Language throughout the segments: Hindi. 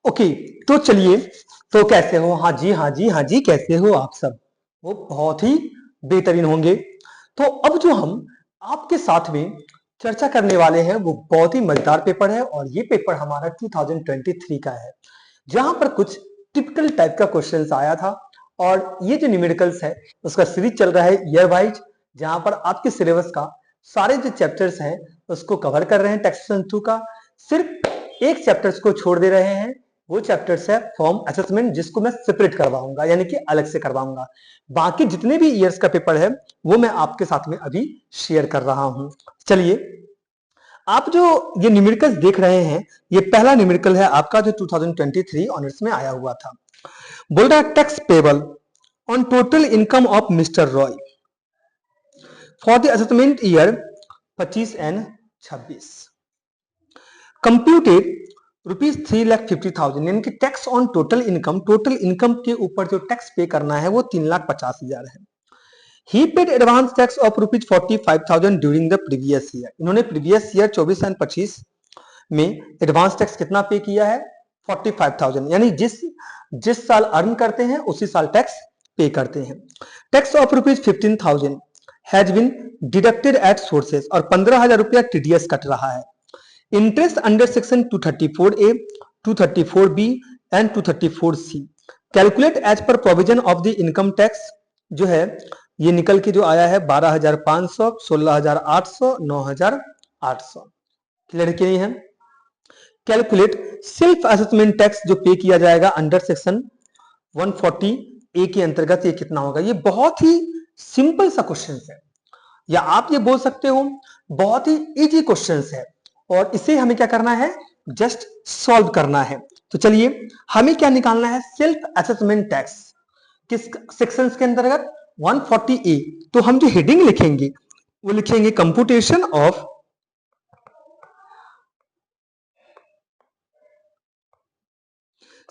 ओके, तो चलिए, तो कैसे हो? हाँ जी, हाँ जी, हाँ जी, कैसे हो आप सब? वो बहुत ही बेहतरीन होंगे। तो अब जो हम आपके साथ में चर्चा करने वाले हैं वो बहुत ही मजेदार पेपर है और ये पेपर हमारा 2023 का है, जहां पर कुछ टिपिकल टाइप का क्वेश्चंस आया था। और ये जो न्यूमेरिकल्स है उसका सीरीज चल रहा है ईयर वाइज, जहां पर आपके सिलेबस का सारे जो चैप्टर्स हैं उसको कवर कर रहे हैं टैक्सेशन 2 का। सिर्फ एक चैप्टर्स को छोड़ दे रहे हैं, वो चैप्टर्स है फॉर्म असेसमेंट, जिसको मैं सेपरेट करवाऊंगा, यानी कि अलग से करवाऊंगा। बाकी जितने भी ईयर्स का पेपर है वो मैं आपके साथ में अभी शेयर कर रहा हूं। चलिए, आप जो ये न्यूमेरिकल्स देख रहे हैं, ये पहला न्यूमेरिकल है आपका जो 2023 ऑनर्स में आया हुआ था। बोल रहा है tax payable on total income of mister Roy for the assessment year 25 and 26 computed ₹3,50,000, यानी कि टैक्स ऑन टोटल इनकम के ऊपर जो टैक्स पे करना है वो 3,50,000 है। He paid advance tax of ₹45,000 during the previous year. इन्होंने प्रीवियस ईयर 24 एंड 25 में एडवांस टैक्स कितना पे किया है? 45,000, यानी जिस साल अर्न करते हैं उसी साल टैक्स पे करते हैं। Tax of ₹15,000 has been deducted at sources, और 15,000 रुपया टीडीएस कट रहा है। Interest under section 234A, 234B and 234C calculate as per provision of the income tax, जो है ये निकल के जो आया है 12,500, 16,800, 9,800। क्लियर कि नहीं है? कैलकुलेट सेल्फ असेसमेंट टैक्स जो पे किया जाएगा अंडर सेक्शन 140A के अंतर्गत, ये कितना होगा? ये बहुत ही सिंपल सा क्वेश्चन है, या आप ये बोल सकते हो बहुत ही इजी क्वेश्चन है, और इसे हमें क्या करना है? जस्ट सॉल्व करना है। तो चलिए, हमें क्या निकालना है? सेल्फ असेसमेंट टैक्स किस सेक्शन के अंतर्गत? 140A। तो हम जो हेडिंग लिखेंगे वो लिखेंगे कंप्यूटेशन ऑफ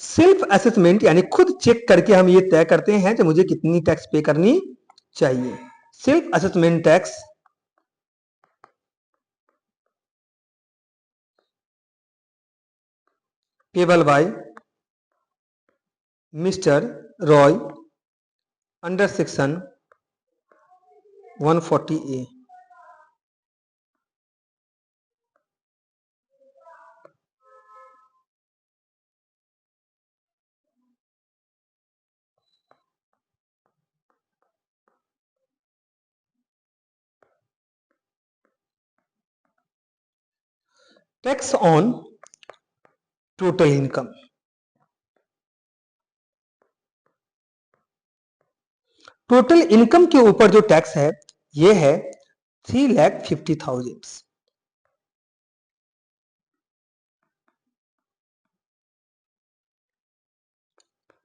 सेल्फ असेसमेंट, यानी खुद चेक करके हम ये तय करते हैं कि मुझे कितनी टैक्स पे करनी चाहिए। Self assessment tax payable by mister Roy under section 140A। Tax on total income, total income के ऊपर जो टैक्स है ये है 3,50,000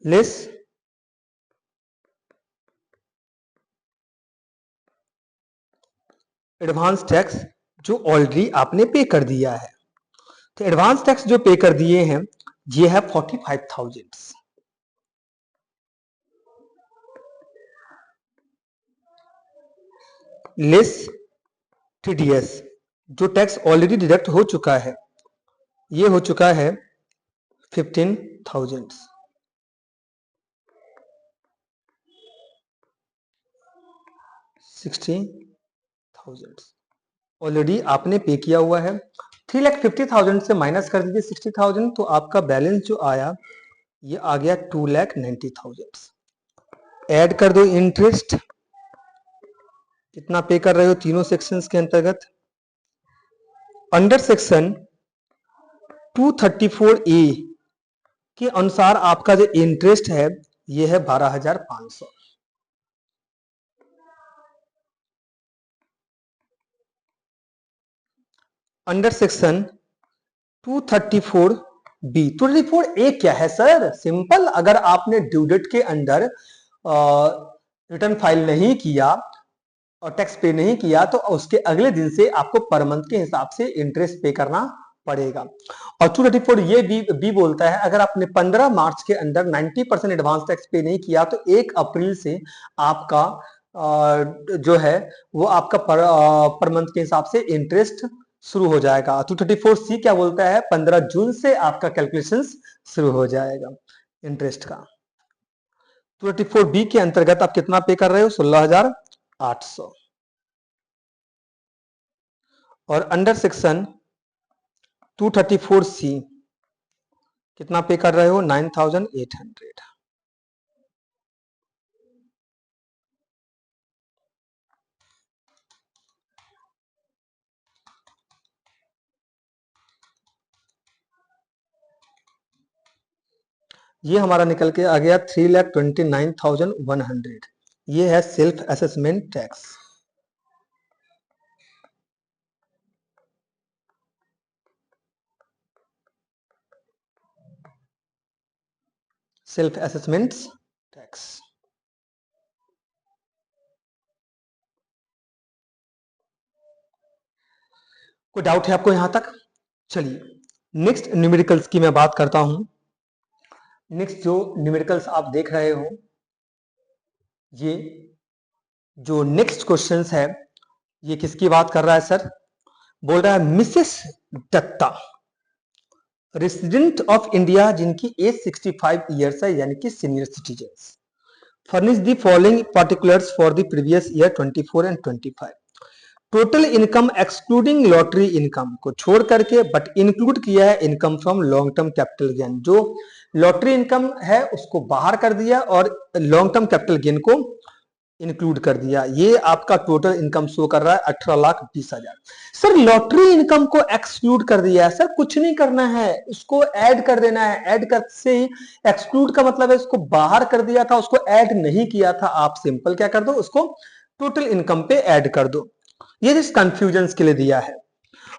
लेस एडवांस टैक्स जो ऑलरेडी आपने पे कर दिया है। तो एडवांस टैक्स जो पे कर दिए हैं ये है 45,000 लेस टीडीएस, जो टैक्स ऑलरेडी डिडक्ट हो चुका है, ये हो चुका है 15,000। 60,000 ऑलरेडी आपने पे किया हुआ है। 3,50,000 से माइनस कर दीजिए 60,000, तो आपका बैलेंस जो आया ये आ गया 2,90,000। ऐड कर दो इंटरेस्ट, कितना पे कर रहे हो तीनों सेक्शंस के अंतर्गत। अंडर सेक्शन 234A के अनुसार आपका जो इंटरेस्ट है ये है 12,500। अंडर सेक्शन 234B, 234A क्या है सर? सिंपल, अगर आपने ड्यू डेट के अंदर रिटर्न फाइल नहीं किया और टैक्स पे नहीं किया तो उसके अगले दिन से आपको पर मंथ के हिसाब से इंटरेस्ट पे करना पड़ेगा। और 234 ये भी बोलता है अगर आपने 15 मार्च के अंदर 90% एडवांस टैक्स पे नहीं किया तो 1 अप्रैल से आपका जो है वो आपका पर मंथ के हिसाब से इंटरेस्ट शुरू हो जाएगा। 234C क्या बोलता है, 15 जून से आपका कैलकुलेशन शुरू हो जाएगा इंटरेस्ट का। 234B के अंतर्गत आप कितना पे कर रहे हो, 16,800। और अंडर सेक्शन 234C कितना पे कर रहे हो, 9,800। ये हमारा निकल के आ गया 3,29,100। ये है self assessment tax. Self assessment tax. कोई डाउट है आपको यहां तक? चलिए नेक्स्ट न्यूमेरिकल्स की मैं बात करता हूं। नेक्स्ट जो न्यूमेरिकल्स आप देख रहे हो, ये जो नेक्स्ट क्वेश्चंस है, ये किसकी बात कर रहा है सर? बोल रहा है Mrs Datta, resident of India, जिनकी एज 65 ईयर्स है, यानी कि senior citizen, furnish the following particulars for the previous year 24 and 25। Total income excluding lottery income को छोड़ करके, बट इंक्लूड किया है income from long term capital gain. जो लॉटरी इनकम है उसको बाहर कर दिया और लॉन्ग टर्म कैपिटल गेन को इंक्लूड कर दिया। ये आपका टोटल इनकम शो कर रहा है 18,20,000। सर लॉटरी इनकम को एक्सक्लूड कर दिया है, सर कुछ नहीं करना है, उसको ऐड कर देना है। ऐड कर से ही, एक्सक्लूड का मतलब है उसको बाहर कर दिया था, उसको ऐड नहीं किया था। आप सिंपल क्या कर दो, उसको टोटल इनकम पे ऐड कर दो। ये जिस कंफ्यूजन के लिए दिया है।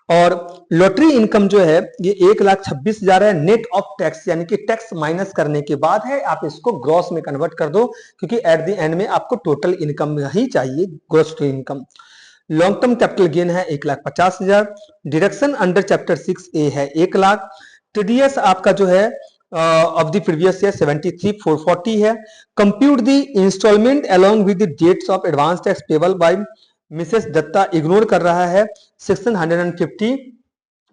और लॉटरी इनकम जो है ये 1,26,000 है, नेट ऑफ टैक्स, यानी कि टैक्स माइनस करने के बाद है। आप इसको ग्रॉस में कन्वर्ट कर दो, क्योंकि एट द एंड में आपको टोटल इनकम ही चाहिए, gross to income. Long term capital gain है 1,50,000। डिडक्शन अंडर चैप्टर 6A है 1,00,000। टीडीएस आपका जो है ऑफ द प्रीवियस ईयर 73,440 है। Compute the instalment along with the dates of advance tax payable by Mrs Datta, ignore कर रहा है सेक्शन 150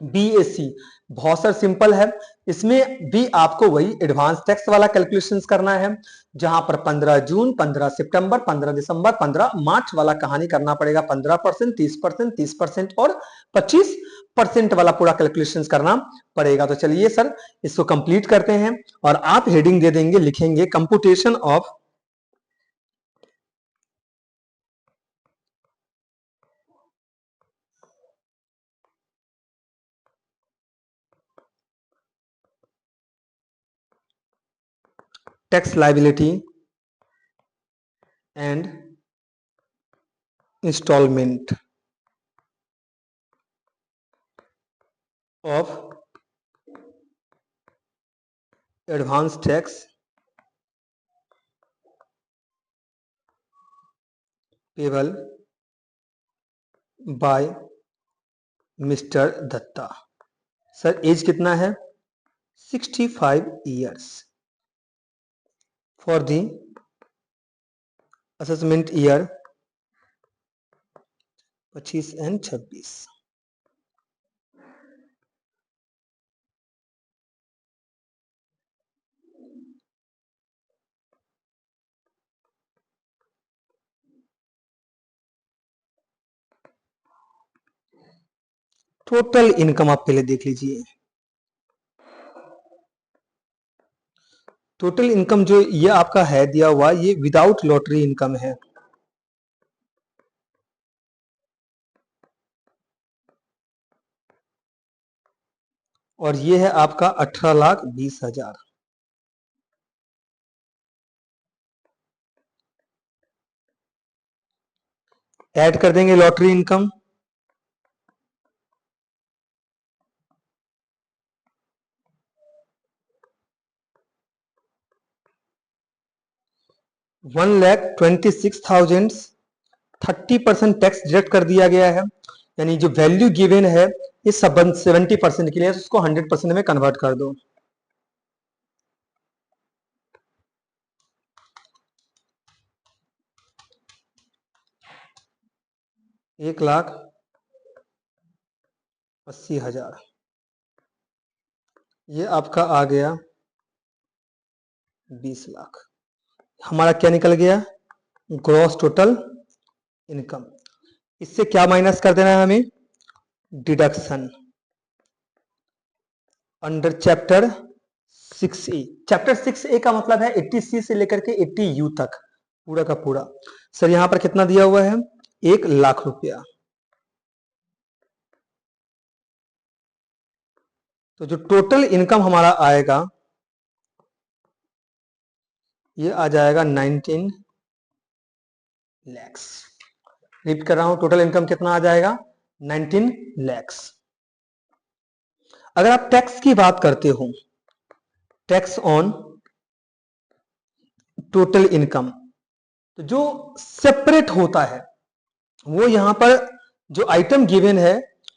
BAC। बहुत सर सिंपल है, इसमें भी आपको वही एडवांस टैक्स वाला कैलकुलेशन करना है, जहां पर 15 जून, 15 सितंबर, 15 दिसंबर, 15 मार्च वाला कहानी करना पड़ेगा। 15%, 30%, 30% और 25% वाला पूरा कैलकुलेशन करना पड़ेगा। तो चलिए सर इसको कंप्लीट करते हैं, और आप हेडिंग दे देंगे, लिखेंगे computation of tax liability and instalment of advance tax payable by Mr Datta. Sir age कितना है, 65 years, for the assessment year 25 and 26। Total income आप पहले देख लीजिए। टोटल इनकम जो ये आपका है दिया हुआ, ये विदाउट लॉटरी इनकम है। और ये है आपका 18,20,000। ऐड कर देंगे लॉटरी इनकम, $1,26,000। 30% टैक्स डिडक्ट कर दिया गया है, यानी जो वैल्यू गिवन है ये 70% के लिए, उसको 100% में कन्वर्ट कर दो। 80,000, ये आपका आ गया 20 लाख। हमारा क्या निकल गया? Gross total income. इससे क्या माइनस कर देना है हमें? Deduction under chapter 6A। Chapter 6A का मतलब है 80C से लेकर के 80U तक पूरा का पूरा। सर यहां पर कितना दिया हुआ है? 1 लाख रुपया। तो जो टोटल इनकम हमारा आएगा ये आ जाएगा 19 लैक्स। रिपीट कर रहा हूं, टोटल इनकम कितना आ जाएगा? 19 लैक्स। अगर आप टैक्स की बात करते हो, टैक्स ऑन टोटल इनकम, तो जो सेपरेट होता है वो यहां पर जो आइटम गिवन है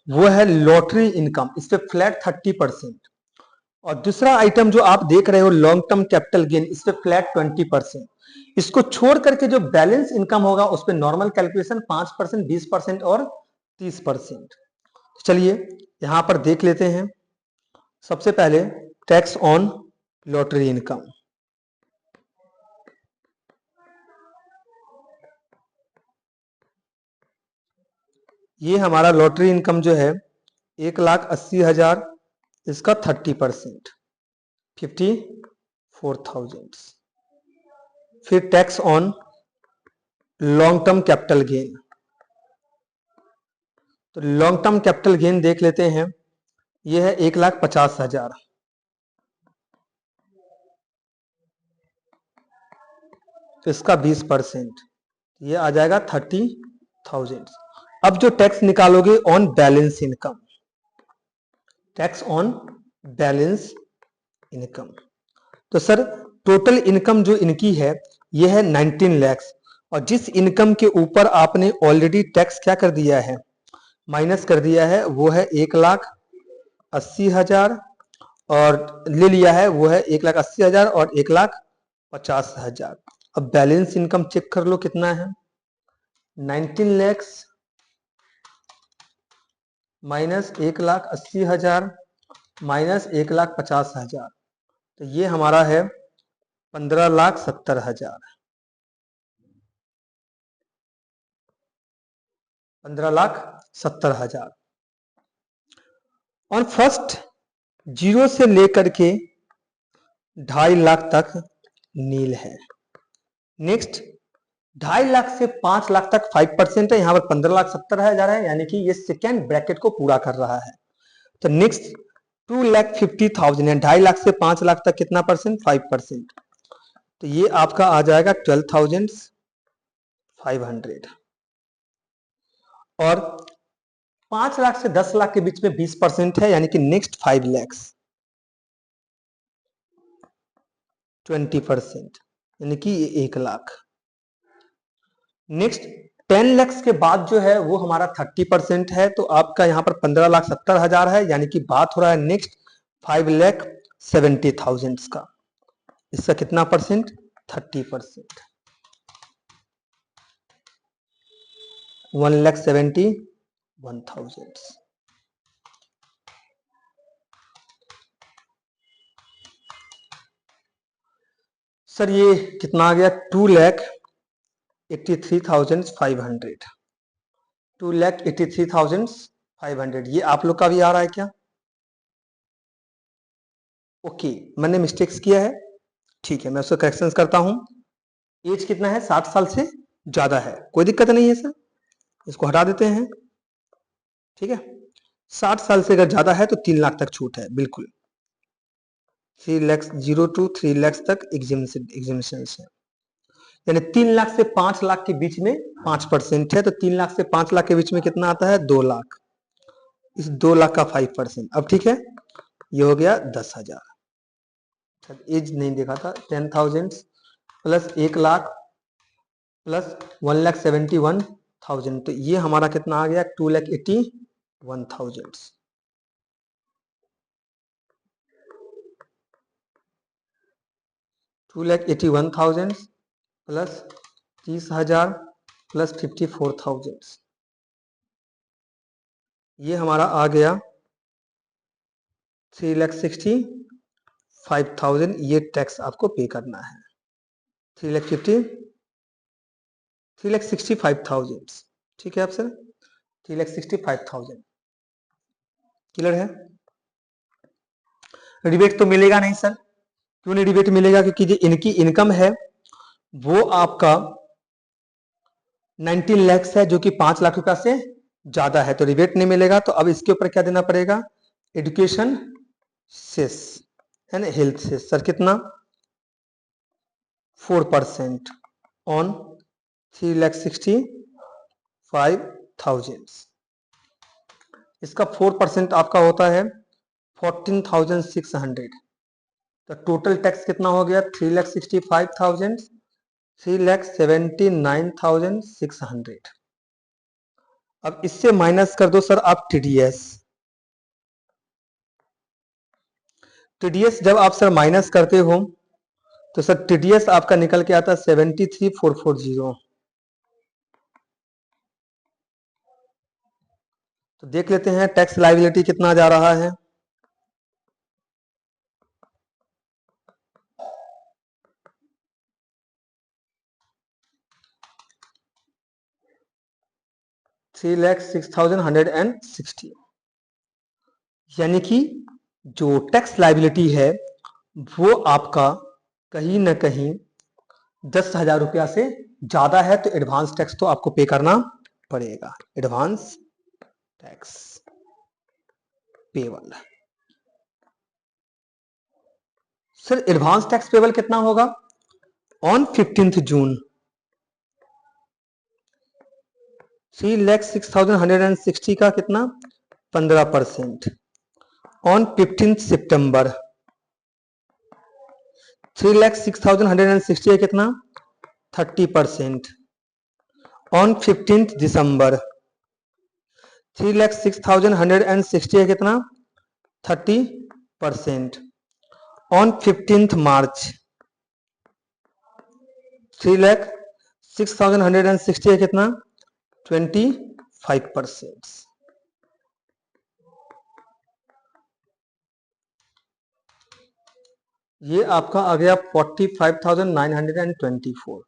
वो है लॉटरी इनकम, इस पे फ्लैट 30%। और दूसरा आइटम जो आप देख रहे हो लॉन्ग टर्म कैपिटल गेन, इस पे फ्लैट 20%। इसको छोड़ करके जो बैलेंस इनकम होगा उस पे नॉर्मल कैलकुलेशन 5%, 20% और 30%। चलिए यहां पर देख लेते हैं। सबसे पहले टैक्स ऑन लॉटरी इनकम। ये हमारा लॉटरी इनकम जो है 1,80,000, इसका 30%, 54,000। फिर tax on long term capital gain. तो लॉन्ग टर्म कैपिटल गेन देख लेते हैं, यह है 1,50,000, तो इसका 20%, ये आ जाएगा 30,000। अब जो टैक्स निकालोगे on balance income, tax on balance income, तो सर टोटल इनकम जो इनकी है ये है 19 लैक्स। और जिस इनकम के ऊपर आपने ऑलरेडी टैक्स क्या कर दिया है? माइनस कर दिया है, वो है 1,80,000, और ले लिया है वो है 1,80,000 और 1,50,000। अब बैलेंस इनकम चेक कर लो कितना है? 19 लैक्स माइनस 1,80,000 माइनस 1,50,000, तो ये हमारा है 15,70,000। 15,70,000 और फर्स्ट 0 से लेकर के 2.5 लाख तक नील है। नेक्स्ट 2.5 लाख से 5 लाख तक 5% है, यहां पर 15,70,000 है, यानी कि ये सेकेंड ब्रैकेट को पूरा कर रहा है। तो नेक्स्ट 2,50,000 है, 2.5 लाख से 5 लाख तक कितना परसेंट? 5%। तो ये आपका आ जाएगा 12,500। और 5 लाख से 10 लाख के बीच में 20% है, यानी कि नेक्स्ट 5 लैक्स 20%, यानी कि 1 लाख। नेक्स्ट 10 लैक्स के बाद जो है वो हमारा 30% है, तो आपका यहां पर 15,70,000 है, यानी कि बात हो रहा है नेक्स्ट 5,70,000 का। इसका कितना परसेंट? 30%। 1,71,000। सर ये कितना आ गया? 2,83,500। 2,83,500, ये आप लोग का भी आ रहा है क्या? ओके, मैंने मिस्टेक्स किया है, ठीक है, मैं उसको करेक्शन करता हूं। एज कितना है? 60 साल से ज्यादा है, कोई दिक्कत नहीं है सर, इसको हटा देते हैं। ठीक है, 60 साल से अगर ज्यादा है तो 3 लाख तक छूट है, बिल्कुल 3 लाख 0 to 3 लाख तक एग्जिबिशन है। यानी 3 लाख से 5 लाख के बीच में 5% है, तो 3 लाख से 5 लाख के बीच में कितना आता है? 2 लाख। इस 2 लाख का 5%। अब ठीक है, ये हो गया 10,000। एज नहीं देखा था। 10,000 प्लस 1 लाख प्लस 1,71,000, तो ये हमारा कितना आ गया? 2,81,000। 2,81,000 प्लस 30,000 प्लस 54,000, ये हमारा आ गया 3,65,000 ये टैक्स आपको पे करना है। 3,65,000, ठीक है आप सर, 3,65,000 क्लियर है। रिबेट तो मिलेगा नहीं सर, क्यों नहीं रिबेट मिलेगा, क्योंकि जो इनकी इनकम है वो आपका 19 लाख है, जो कि 5 लाख रुपया से ज्यादा है, तो रिबेट नहीं मिलेगा। तो अब इसके ऊपर क्या देना पड़ेगा, एजुकेशन सेस है ना, हेल्थ सेस सर कितना 4% ऑन 3,65,000, इसका 4% आपका होता है 14,600। तो टोटल टैक्स कितना हो गया 3,65,000, 3,79,600। अब इससे माइनस कर दो सर आप टीडीएस। टीडीएस जब आप सर माइनस करते हो तो सर टीडीएस आपका निकल के आता है 73,440। तो देख लेते हैं टैक्स लायबिलिटी कितना जा रहा है। $3,06,160, यानी कि जो टैक्स लायबिलिटी है वो आपका कहीं ना कहीं 10,000 रुपया से ज्यादा है, तो एडवांस टैक्स तो आपको पे करना पड़ेगा। Advance tax payable, sir advance tax payable कितना होगा ऑन 15 जून 3,06,160 का कितना 15%, ऑन 15 सितंबर 3,06,160 है कितना 30%, ऑन 15 दिसंबर 3,06,160 है कितना 30%, ऑन 15 मार्च 3,06,160 है कितना 25%। ये आपका आ गया 45,924।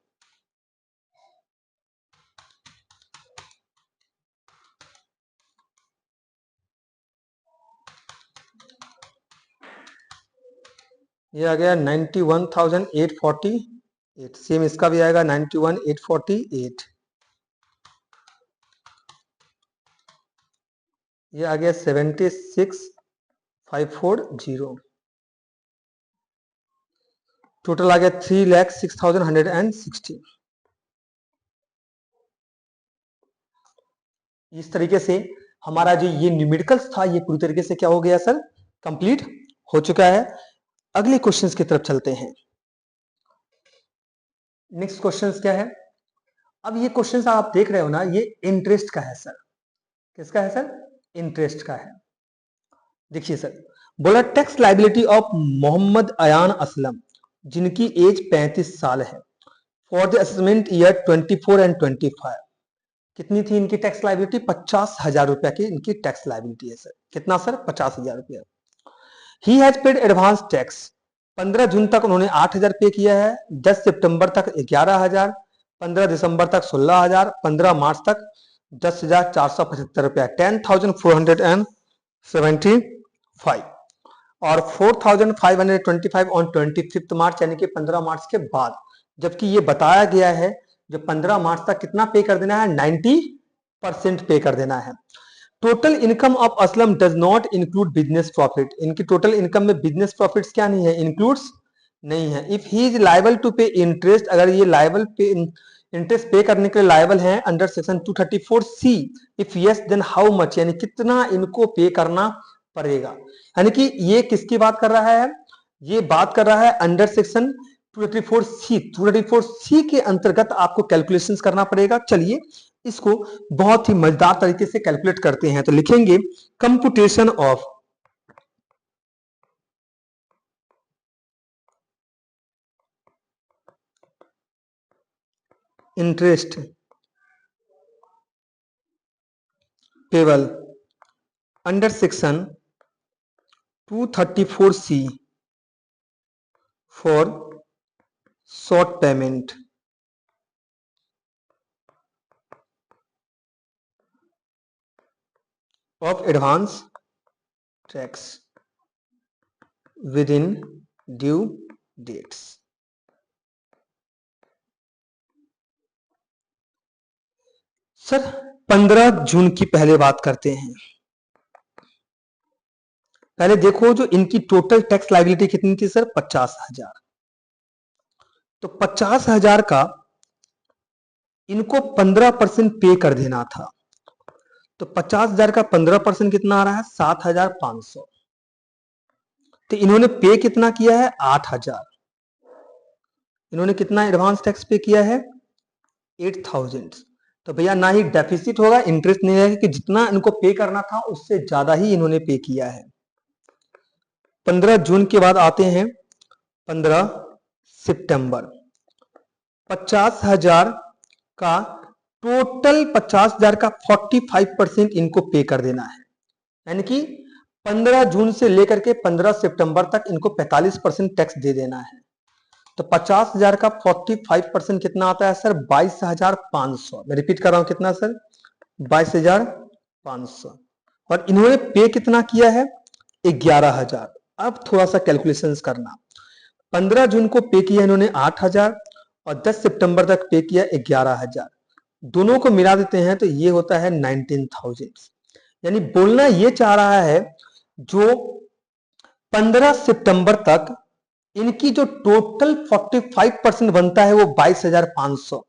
ये आ गया 91,848, सेम इसका भी आएगा 91,848। ये आ गया 76,540, टोटल आ गया 3,06,160। इस तरीके से हमारा जो ये न्यूमेरिकल्स था ये पूरी तरीके से क्या हो गया सर, कंप्लीट हो चुका है। अगले क्वेश्चंस की तरफ चलते हैं। नेक्स्ट क्वेश्चंस क्या है, अब ये क्वेश्चंस आप देख रहे हो ना, ये इंटरेस्ट का है सर। किसका है सर, इंटरेस्ट का है। देखिए सर, बोला tax liability of Mohammad Ayan Aslam जिनकी एज 35 साल है for the assessment year 24 and 25, कितनी थी इनकी टैक्स लाइबिलिटी 50,000 रुपया की इनकी टैक्स लाइबिलिटी है सर। कितना सर 50,000 रुपया। He has paid advance tax, 15 जून तक उन्होंने 8,000 पे किया है, 10 सितंबर तक 11,000, 15 दिसंबर तक 16,000, 15 मार्च तक 10,475 रुपया 10,475, और 4,525 ऑन 25 मार्च यानी कि 15 मार्च के बाद। जबकि ये बताया गया है जो 15 मार्च तक कितना पे कर देना है 90% पे कर देना है। Total income of Aslam does not include business profit, इनकी टोटल इनकम में बिजनेस प्रॉफिट्स क्या नहीं है, इंक्लूड्स नहीं है। If he is liable to pay interest, अगर ये लायबल पे इंटरेस्ट पे करने के लिए लायबल है under section 234C, if yes then how much, यानी कितना इनको पे करना पड़ेगा। यानी कि ये किसकी बात कर रहा है, ये बात कर रहा है अंडर सेक्शन 234C के अंतर्गत आपको कैलकुलेशंस करना पड़ेगा। चलिए इसको बहुत ही मजेदार तरीके से कैलकुलेट करते हैं। तो लिखेंगे computation of interest payable under section 234C for short payment of advance tax within due dates। Sir 15 जून की पहले बात करते हैं। पहले देखो जो इनकी टोटल टैक्स लायबिलिटी कितनी थी सर, 50,000। तो 50,000 का इनको 15% पे कर देना था। तो 50,000 का 15% कितना आ रहा है, 7,500। तो इन्होंने पे कितना किया है, 8,000। इन्होंने कितना एडवांस टैक्स पे किया है, 8,000। तो भैया ना ही डेफिसिट होगा, इंटरेस्ट नहीं रहेगा, कि जितना इनको पे करना था उससे ज्यादा ही इन्होंने पे किया है। 15 जून के बाद आते हैं 15 सितंबर। 50,000 का टोटल 50,000 का 45% इनको पे कर देना है। यानी कि 15 जून से लेकर के 15 सितंबर तक इनको 45% टैक्स दे देना है। तो 50,000 का 45% कितना आता है सर, 22,500। मैं रिपीट कर रहा हूं, कितना सर, 22,500। और इन्होंने पे कितना किया है, 11,000। अब थोड़ा सा कैलकुलेशंस करना। 15 जून को पे किया इन्होंने 8,000 और 10 सितंबर तक पे किया 11,000। दोनों को मिला देते हैं तो ये होता है 19,000। यानी बोलना ये चाह रहा है जो 15 सितंबर तक इनकी जो टोटल 45% बनता है वो 22,500,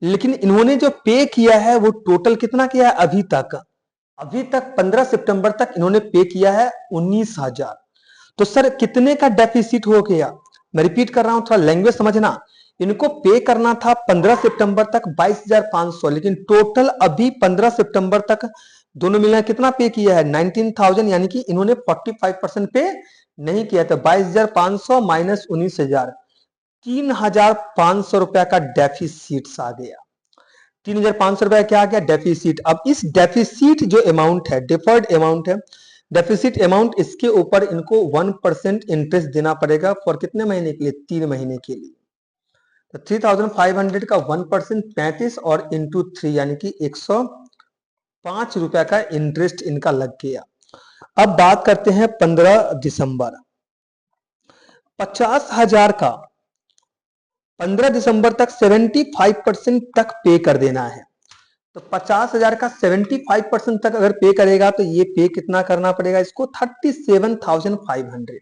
लेकिन इन्होंने जो पे किया है वो टोटल कितना किया है अभी तक 15 सितंबर तक इन्होंने पे किया है 19,000। तो सर कितने का डेफिसिट हो गया, मैं रिपीट कर रहा हूं, थोड़ा लैंग्वेज समझना। इनको पे करना था 15 सितंबर तक 22,500, लेकिन टोटल अभी 15 सितंबर तक दोनों मिलकर कितना पे किया है, 19,000। यानी कि इन्होंने 45% पे नहीं किया था। 22,500 माइनस 19,000, 3,500 रुपया का डेफिसिट आ गया। 3,500 रुपया क्या आ गया, डेफिसिट। अब इस डेफिसिट जो अमाउंट है, डिफर्ड अमाउंट है, डेफिसिट अमाउंट, इसके ऊपर इनको 1% इंटरेस्ट देना पड़ेगा। फॉर कितने महीने के लिए, 3 महीने के लिए। तो 3,500 का 1% 35 और इंटू 3 यानी कि 105 रुपया का इंटरेस्ट इनका लग गया। अब बात करते हैं 15 दिसंबर। 50,000 का 15 दिसंबर तक 75% तक पे कर देना है। तो 50,000 का 75% तक अगर पे करेगा तो ये पे कितना करना पड़ेगा इसको, 37,500।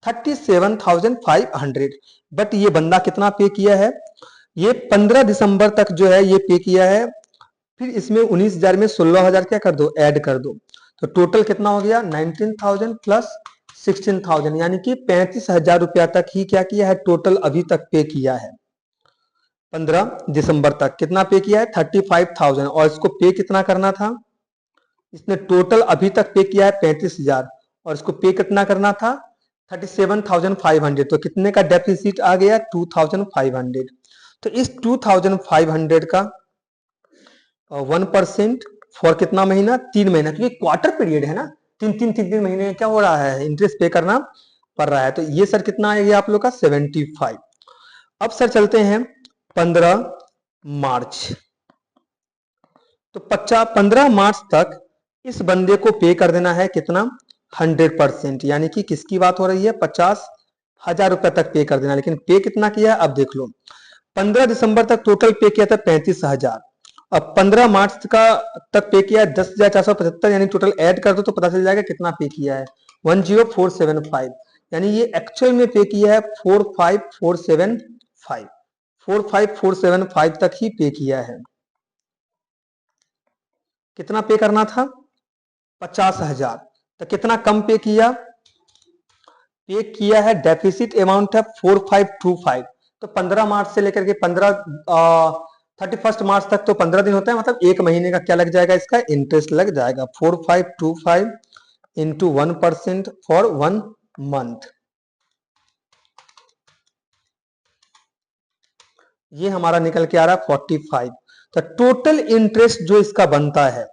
37,500। बट ये बंदा कितना पे किया है, ये 15 दिसंबर तक जो है ये पे किया है। फिर इसमें 19,000 में 16,000 क्या कर दो, ऐड कर दो। तो टोटल कितना हो गया, 19,000 प्लस 16,000, यानी कि 35,000 रुपया तक ही क्या किया है, टोटल अभी तक पे किया है। 15 दिसंबर तक कितना पे किया है, 35,000। और इसको पे कितना करना था, इसने टोटल अभी तक पे किया है 35,000 और इसको पे कितना करना था 37,500। तो कितने का डेफिसिट आ गया, 2,500। तो इस 2,500 का 1% फॉर कितना महीना, 3 महीना, क्योंकि क्वार्टर पीरियड है ना, तीन महीने क्या हो रहा है, इंटरेस्ट पे करना पड़ रहा है। तो ये सर कितना आएगा आप लोग का, 75। अब सर चलते हैं 15 मार्च। तो 15 मार्च तक इस बंदे को पे कर देना है कितना, 100%। यानी कि किसकी बात हो रही है, 50,000 रुपए तक पे कर देना। लेकिन पे कितना किया है, अब देख लो, 15 दिसंबर तक टोटल पे किया था 35,000। अब 15 मार्च का तक पे किया है 10,475, यानी टोटल ऐड कर दो तो पता चल जाएगा कितना पे किया है, 10475। यानी ये एक्चुअल में पे किया है 45,475। 45,475 तक ही पे किया है। कितना पे करना था, 50,000। तो कितना कम पे किया, पे किया है, डेफिसिट अमाउंट है 4525। तो 15 मार्च से लेकर के 31 मार्च तक तो 15 दिन होता है, मतलब 1 महीने का क्या लग जाएगा, इसका इंटरेस्ट लग जाएगा। 4525 इंटू 1% फॉर 1 मंथ। ये हमारा निकल के आ रहा है 45। तो टोटल इंटरेस्ट जो इसका बनता है,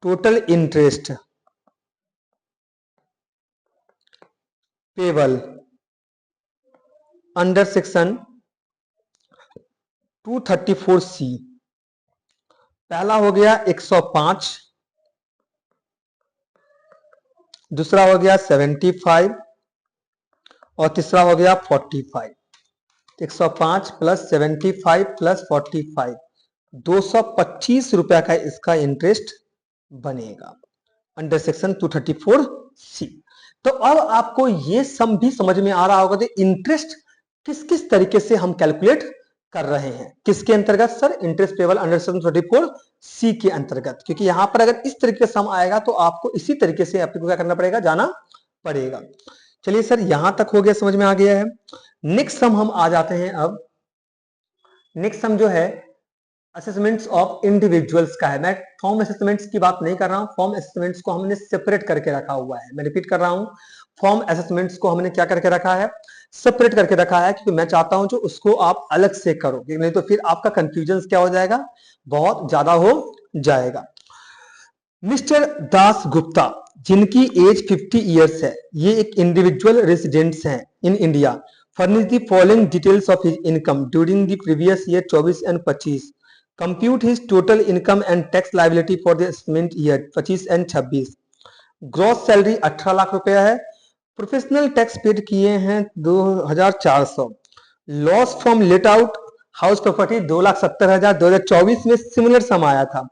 total interest payable under section 234C। पहला हो गया 105, दूसरा हो गया 75 और तीसरा हो गया 45। 105 प्लस 75 प्लस 45, 225 रुपया का इसका इंटरेस्ट बनेगा अंडर सेक्शन 234C। तो अब आपको ये सम भी समझ में आ रहा होगा कि इंटरेस्ट किस किस तरीके से हम कैलकुलेट कर रहे हैं, किसके अंतर्गत sir, interest payable under section 234C के अंतर्गत। क्योंकि यहां पर अगर इस तरीके से सम आएगा तो आपको इसी तरीके से आपको क्या करना पड़ेगा, जाना पड़ेगा। चलिए सर यहां तक हो गया, समझ में आ गया है। नेक्स्ट सम हम आ जाते हैं। अब नेक्स्ट सम जो है असेसमेंट्स ऑफ इंडिविजुअल्स का है। मैं फॉर्म असेसमेंट्स की बात नहीं कर रहा हूं, फॉर्म असेसमेंट्स को हमने सेपरेट करके रखा हुआ है। मैं रिपीट कर रहा हूं, फॉर्म असेसमेंट्स को हमने क्या करके रखा है, सेपरेट करके रखा है, क्योंकि मैं चाहता हूं जो उसको आप अलग से करो, नहीं तो फिर आपका कंफ्यूजन क्या हो जाएगा, बहुत ज्यादा हो जाएगा। मिस्टर दास गुप्ता, जिनकी एज 50 ईयर्स है, ये एक इंडिविजुअल रेसिडेंट्स हैं in India, furnish the following details of his income during the previous year 24 and 25. Compute his total income and tax liability for the assessment year 25 and 26. Gross salary 18 lakh रुपया है, प्रोफेशनल टैक्स पेड किए हैं 2400, loss from let out house property 2,70,000। 2024 में सिमिलर सम आया था,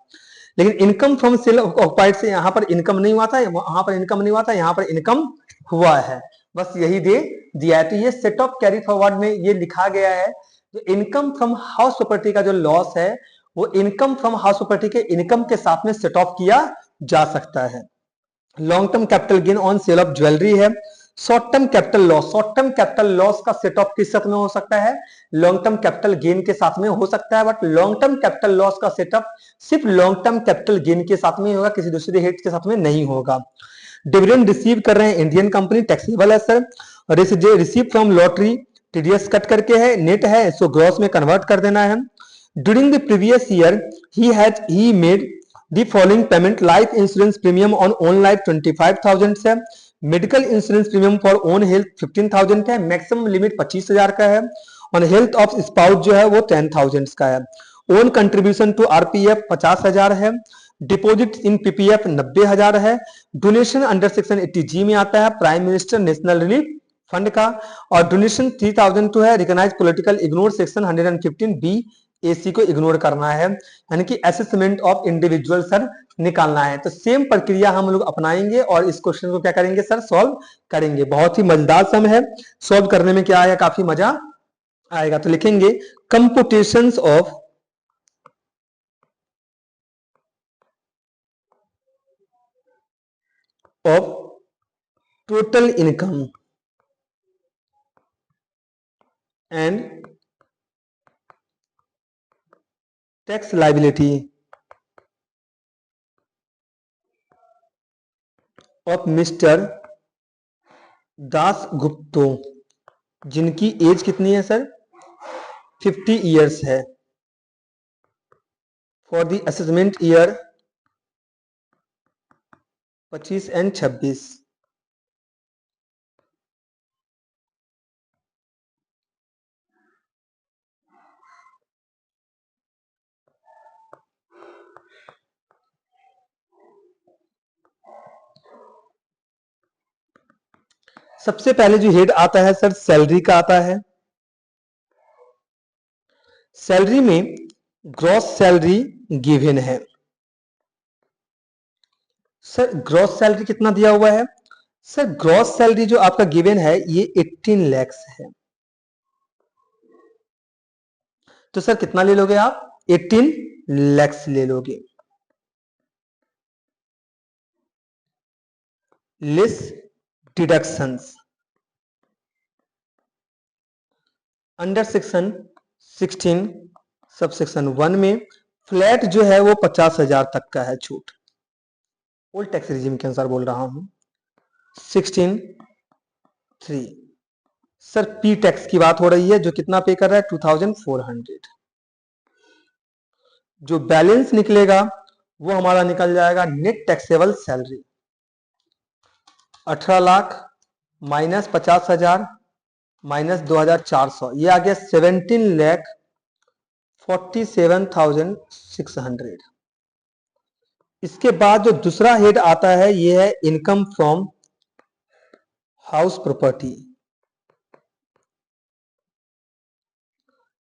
लेकिन इनकम फ्रॉम सेल ऑक्युपाइड से यहाँ पर इनकम नहीं हुआ था, वहां पर इनकम नहीं हुआ था, यहाँ पर इनकम हुआ है, बस यही दे दिया है। तो ये सेट ऑफ कैरी फॉरवर्ड में ये लिखा गया है, जो इनकम फ्रॉम हाउस प्रॉपर्टी का जो लॉस है वो इनकम फ्रॉम हाउस प्रॉपर्टी के इनकम के साथ में सेट ऑफ किया जा सकता है। Long term capital gain on sale of jewellery है। Short term capital loss, short term capital loss का सेट ऑफ किस साथ में हो सकता है, लॉन्ग टर्म कैपिटल गेन के साथ में हो सकता है, but long term capital loss का सेटअप सिर्फ लॉन्ग टर्म कैपिटल गेन के साथ में होगा, किसी दूसरे हेड के साथ में नहीं होगा। डिविडेंड रिसीव कर रहे हैं इंडियन कंपनी, टैक्सेबल है sir. Receive from lottery TDS cut करके है, नेट है, सो ग्रॉस में कन्वर्ट कर देना है। During the previous year he made the following payment, life insurance premium on own life 25,000 है, medical insurance premium for own health 15,000 है, मैक्सिमम लिमिट 25,000 का है, और हेल्थ ऑफ स्पाउस जो है वो 10,000 का है। ओन कंट्रीब्यूशन टू आरपीएफ 50,000 है, डिपॉजिट इन पीपीएफ 90,000 है, डोनेशन अंडर सेक्शन 80G में आता है, prime minister national relief fund का, और डोनेशन 3,002 है, recognise political ignore section 115B AC को इग्नोर करना है, यानी कि असेसमेंट ऑफ इंडिविजुअल सर निकालना है। तो सेम प्रक्रिया हम लोग अपनाएंगे और इस क्वेश्चन को क्या करेंगे सर, सॉल्व करेंगे। बहुत ही मजेदार सम है, सॉल्व करने में क्या आएगा, काफी मजा आएगा। तो लिखेंगे computations of total income and tax liability of mister Das Gupta, जिनकी एज कितनी है सर, 50 ईयर्स है, for the assessment year 25 and 26। सबसे पहले जो हेड आता है सर सैलरी का आता है। सैलरी में ग्रॉस सैलरी गिवन है सर, ग्रॉस सैलरी कितना दिया हुआ है सर, ग्रॉस सैलरी जो आपका गिवन है ये 18 लाख है। तो सर कितना ले लोगे आप, 18 लाख ले लोगे, less deductions under section 16 sub section 1 में फ्लैट जो है वो 50,000 तक का है छूट, ओल्ड टैक्स रिजीम के अनुसार बोल रहा हूं। 16(3) सर पी टैक्स की बात हो रही है, जो कितना पे कर रहा है 2,400। जो बैलेंस निकलेगा वो हमारा निकल जाएगा नेट टैक्सेबल सैलरी 18 लाख -50,000 -2,400, ये आ गया 17,47,600। इसके बाद जो दूसरा हेड आता है ये है income from house property.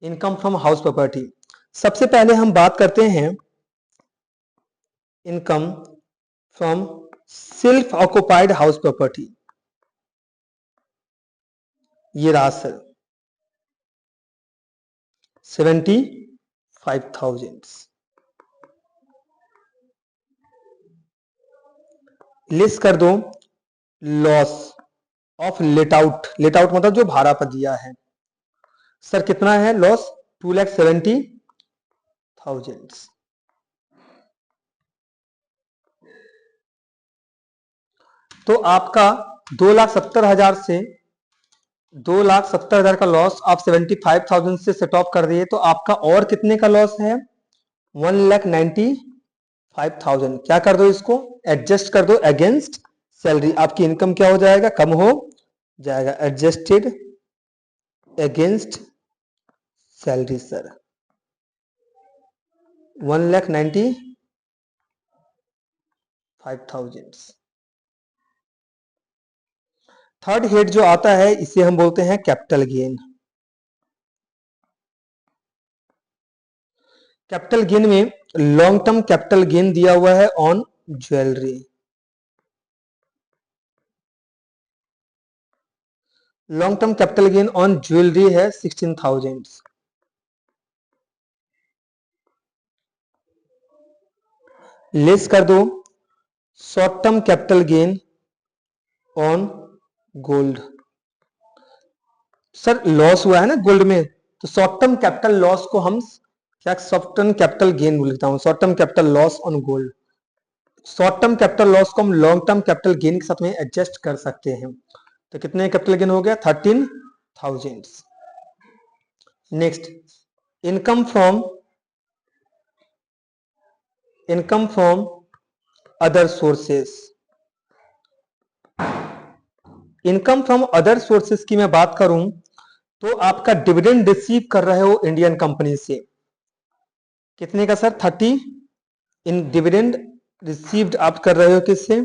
Income from house property, सबसे पहले हम बात करते हैं income from self occupied house property. ये रहा सर 75,000। लिस्ट कर दो loss of let out. Let out मतलब जो भाड़ा पर दिया है। सर कितना है लॉस? 2,70,000। तो आपका 2,70,000 से 2,70,000 का लॉस आप 75,000 से सेट ऑफ कर दिए, तो आपका और कितने का लॉस है? 1,95,000। क्या कर दो, इसको एडजस्ट कर दो अगेंस्ट सैलरी। आपकी इनकम क्या हो जाएगा? कम हो जाएगा। Adjusted against salary sir 1,95,000। Third head जो आता है इसे हम बोलते हैं कैपिटल गेन। कैपिटल गेन में लॉन्ग टर्म कैपिटल गेन दिया हुआ है on jewellery. Long term capital gain on jewellery है 16,000। लेस कर दो short term capital gain on gold. Sir loss हुआ है ना गोल्ड में, तो शॉर्ट टर्म कैपिटल लॉस को हम क्या शॉर्ट टर्म कैपिटल गेन बोलता हूं, short term capital loss on gold. Short term capital loss को हम लॉन्ग टर्म कैपिटल गेन के साथ में एडजस्ट कर सकते हैं। तो कितने कैपिटल गेन हो गया? 13,000। Next income from other sources. Income from other sources की मैं बात करूं तो आपका डिविडेंड रिसीव कर रहे हो इंडियन कंपनी से। कितने का सर? 30 इन डिविडेंड रिसीव्ड आप कर रहे हो किससे?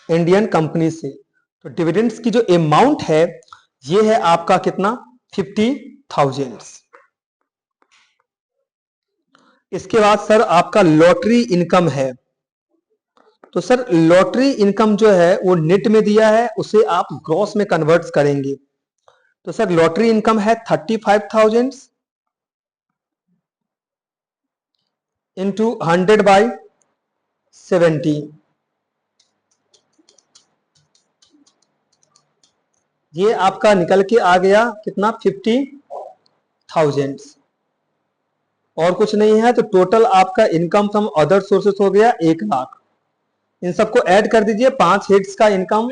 इंडियन कंपनी से। तो डिविडेंड्स की जो अमाउंट है ये है आपका कितना? 50,000। इसके बाद सर आपका लॉटरी इनकम है। तो सर लॉटरी इनकम जो है वो नेट में दिया है, उसे आप ग्रॉस में कन्वर्ट करेंगे। तो सर लॉटरी इनकम है 35,000 इंटू 100/70। ये आपका निकल के आ गया कितना? 50,000। और कुछ नहीं है, तो टोटल आपका इनकम फ्रॉम अदर सोर्सेस हो गया 1,00,000। इन सबको ऐड कर दीजिए, 5 हेड्स का इनकम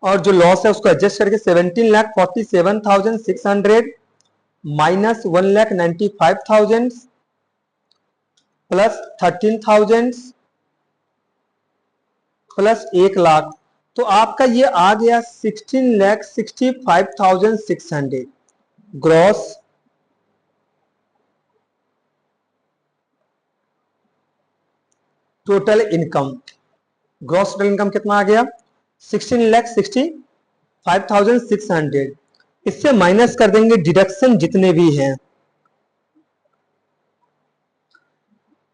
और जो लॉस है उसको एडजस्ट करके 17,47,600 माइनस 1,95,000 प्लस 13,000 प्लस 1,00,000, तो आपका ये आ गया 16,65,600 gross total income. Gross total income कितना आ गया? 16,65,600। इससे माइनस कर देंगे डिडक्शन जितने भी हैं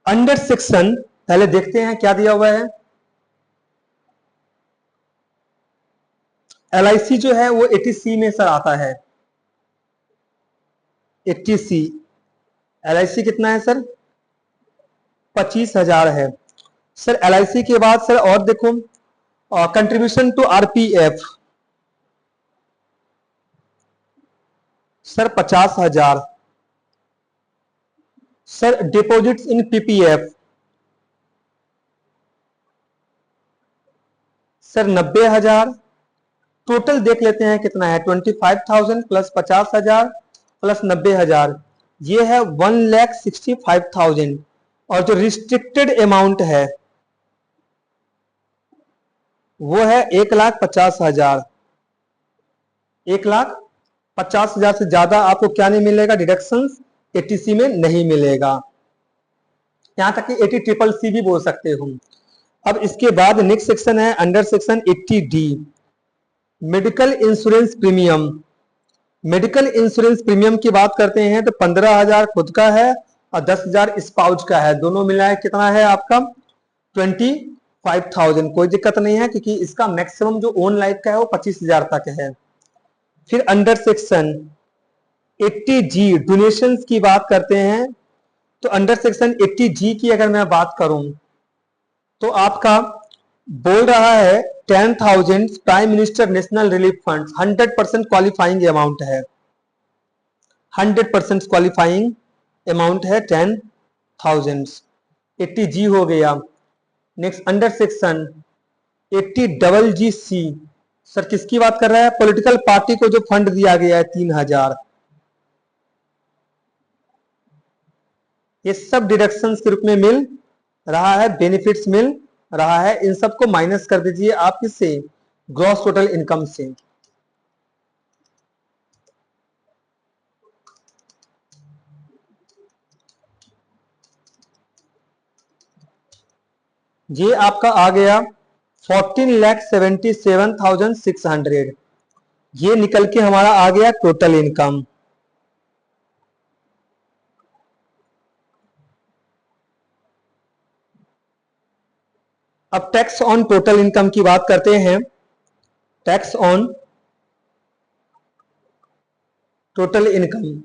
अंडर सेक्शन। पहले देखते हैं क्या दिया हुआ है। LIC जो है वो 80C में सर आता है। 80C LIC कितना है सर? 25,000 है सर। LIC के बाद सर और देखो contribution to RPF sir 50,000। Sir deposits in PPF sir 90,000। Total देख लेते हैं कितना है? 25,000 प्लस 50,000 प्लस 90,000, ये है 1,65,000। और जो रिस्ट्रिक्टेड अमाउंट है वो है 1,50,000। 1,50,000 से ज्यादा आपको क्या नहीं मिलेगा, डिडक्शंस एटीसी में नहीं मिलेगा। यहां तक कि 80CCC भी बोल सकते हो। अब इसके बाद नेक्स्ट सेक्शन है under section 80D, medical insurance premium. Medical insurance premium की बात करते हैं तो 15,000 खुद का है और 10,000 स्पाउस का है, दोनों मिला है कितना है आपका 25,000। कोई दिक्कत नहीं है क्योंकि इसका मैक्सिमम जो ओन लाइफ का है वो 25,000 तक है। फिर अंडर सेक्शन 80G डोनेशंस की बात करते हैं तो अंडर सेक्शन 80G की अगर मैं बात करूं तो आपका बोल रहा है 10,000 prime minister national relief fund, 100% qualifying amount है, 100% क्वालिफाइंग अमाउंट है 10,000। 80G हो गया। Next under section 80GC, sir किसकी बात कर रहा है, पॉलिटिकल पार्टी को जो फंड दिया गया है 3,000, ये सब डिडक्शंस के रूप में मिल रहा है, बेनिफिट्स मिल रहा है। इन सबको माइनस कर दीजिए आप किससे, ग्रॉस टोटल इनकम से। ये आपका आ गया 14,77,600, ये निकल के हमारा आ गया टोटल इनकम। अब टैक्स ऑन टोटल इनकम की बात करते हैं। टैक्स ऑन टोटल इनकम,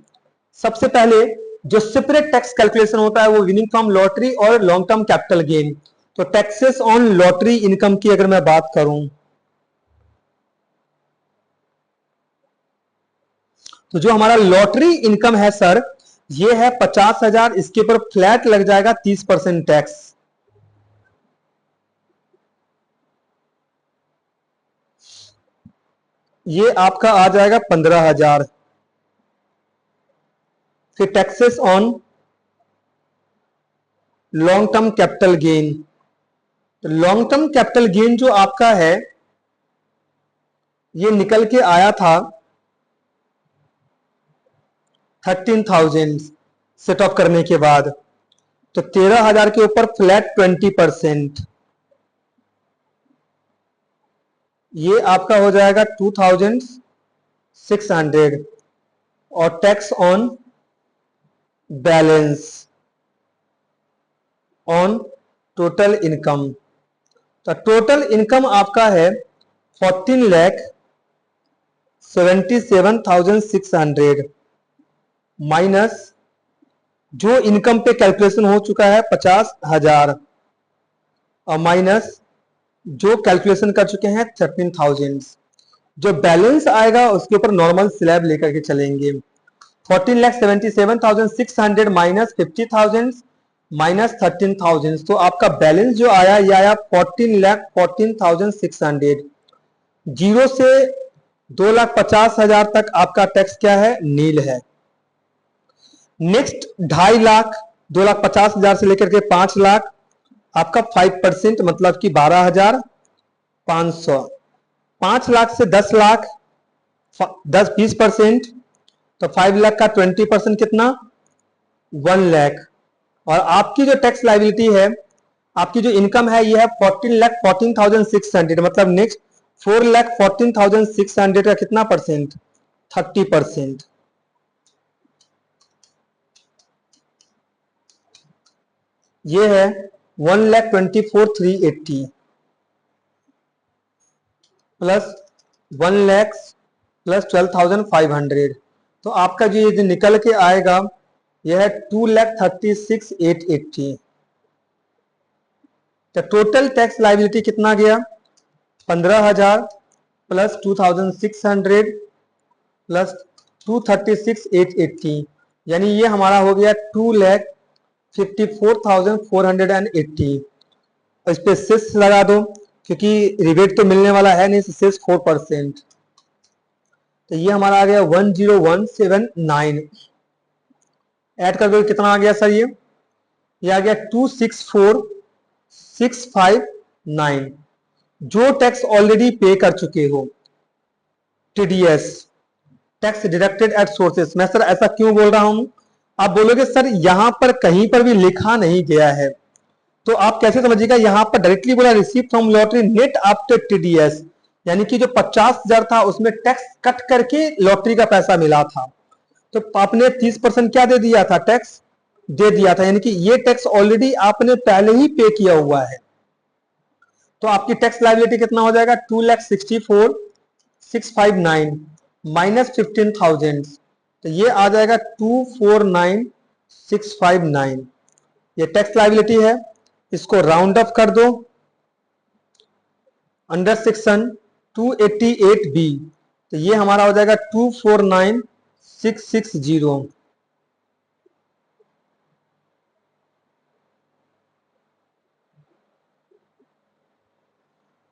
सबसे पहले जो सेपरेट टैक्स कैलकुलेशन होता है वो विनिंग फ्रॉम लॉटरी और लॉन्ग टर्म कैपिटल गेन। तो टैक्सेस ऑन लॉटरी इनकम की अगर मैं बात करूं तो जो हमारा लॉटरी इनकम है सर ये है 50,000, इसके ऊपर फ्लैट लग जाएगा 30% टैक्स। ये आपका आ जाएगा 15,000। फिर taxes on long term capital gain, तो लॉन्ग टर्म कैपिटल गेन जो आपका है ये निकल के आया था 13,000 सेट ऑफ करने के बाद, तो 13,000 के ऊपर फ्लैट 20%, ये आपका हो जाएगा 2,600। और tax on balance on total income, तो टोटल इनकम आपका है 14,77,600 माइनस जो इनकम पे कैलकुलेशन हो चुका है 50,000 और माइनस जो कैलकुलेशन कर चुके हैं 13,000। जो बैलेंस आएगा उसके ऊपर नॉर्मल स्लैब लेकर के चलेंगे। 14,77,600 माइनस 50,000 माइनस 13,000, तो आपका बैलेंस जो आया ये आया 14,14,600। जीरो से 2,50,000 तक आपका टैक्स क्या है, नील है। नेक्स्ट 2.5 लाख, 2,50,000 से लेकर के 5 लाख आपका 5% मतलब कि 12,500। 5 लाख से 10 लाख 20%, तो 5 लाख का 20% कितना 1 लाख। और आपकी जो टैक्स लायबिलिटी है, आपकी जो इनकम है ये है 14,14,600, मतलब नेक्स्ट 4,14,600 का कितना परसेंट 30%। ये है 1,24,380 प्लस 1 लाख प्लस 12,500, तो आपका जो ये निकल के आएगा यह है 2,36,880। तो टोटल टैक्स लायबिलिटी कितना गया 15,000 प्लस 2,600 प्लस 236,880, यानी ये हमारा हो गया 2,54,480। इस पे सेस लगा दो क्योंकि रिबेट तो मिलने वाला है नहीं, सेस 4%, तो ये हमारा आ गया 10179। ऐड कर दो कितना आ गया सर, ये आ गया 264,659। जो टैक्स ऑलरेडी पे कर चुके हो TDS tax deducted at sources. मैं सर ऐसा क्यों बोल रहा हूं? आप बोलोगे सर यहां पर कहीं पर भी लिखा नहीं गया है, तो आप कैसे समझिएगा? यहां पर डायरेक्टली बोला receive from lottery net after TDS, यानी कि जो 50,000 था उसमें टैक्स कट करके लॉटरी का पैसा मिला था, तो आपने 30% क्या दे दिया था? टैक्स दे दिया था, यानी कि ये टैक्स ऑलरेडी आपने पहले ही पे किया हुआ है। तो आपकी टैक्स लायबिलिटी कितना हो जाएगा? 2,64,659 माइनस 15,000, तो ये आ जाएगा 249,659। ये टैक्स लायबिलिटी है, इसको राउंड अप कर दो अंडर सेक्शन 288B, तो ये हमारा हो जाएगा 249,660।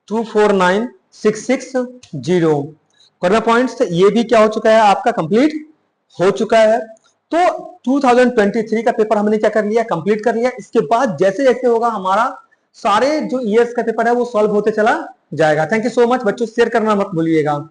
Two four nine six six zero. Corner points ये भी क्या हो चुका है? आपका कंप्लीट हो चुका है। तो 2023 का पेपर हमने क्या कर लिया? कंप्लीट कर लिया। इसके बाद जैसे जैसे होगा हमारा सारे जो ईयर्स का पेपर है वो सॉल्व होते चला जाएगा। थैंक यू सो मच बच्चों, शेयर करना मत भूलिएगा।